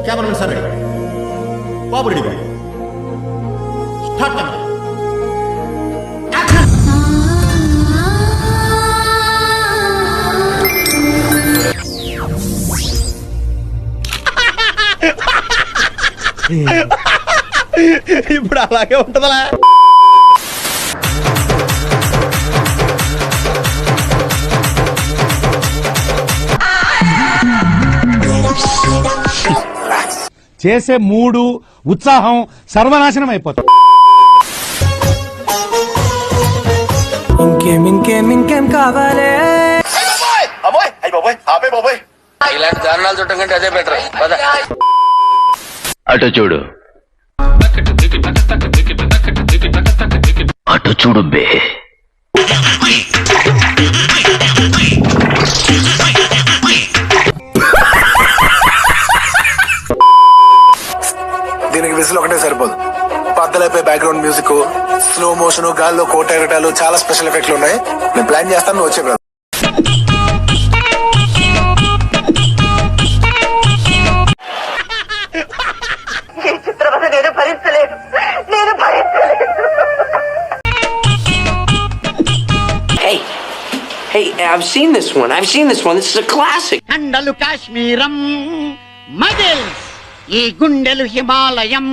Cameramen sir బాబు ready బాబు start camera ఇప్పుడు అలాగే ఉంటదా? చేసే మూడు ఉత్సాహం సర్వనాశనం అయిపోతుంది. ఇంకేం కావాలి? ఇలాంటి దారుణాలు చుట్టం కంటే అదే బెటర్. అటు చూడు, అటు చూడు బే. దీనికి విసులు ఒకటే సరిపోదు. పద్దలైపోయి బ్యాక్గ్రౌండ్ మ్యూజిక్, స్లో మోషన్, గాల్లో కోట ఎగటాలు, చాలా స్పెషల్ ఎఫెక్ట్లు ఉన్నాయి. నేను ప్లాన్ చేస్తాను, నువ్వు వచ్చే brother. Hey, I've seen this one. This is a classic. కండలు కాశ్మీరం, మజిల్స్ ఈ గుండెలు హిమాలయం.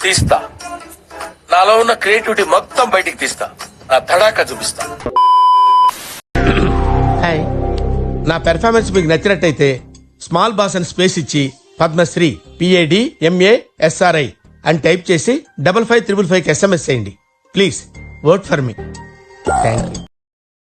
తీస్తా, నాలో ఉన్న క్రియేటివిటీ మొత్తం బయటికి తీస్తా, నా తడాకా చూపిస్తా. నా పెర్ఫార్మెన్స్ మీకు నచ్చినట్టయితే స్మాల్ బాస్ అని స్పేస్ ఇచ్చి పద్మశ్రీ PADMASRI అని టైప్ చేసి 5555 SMS చేయండి. Please vote for me. Thank you.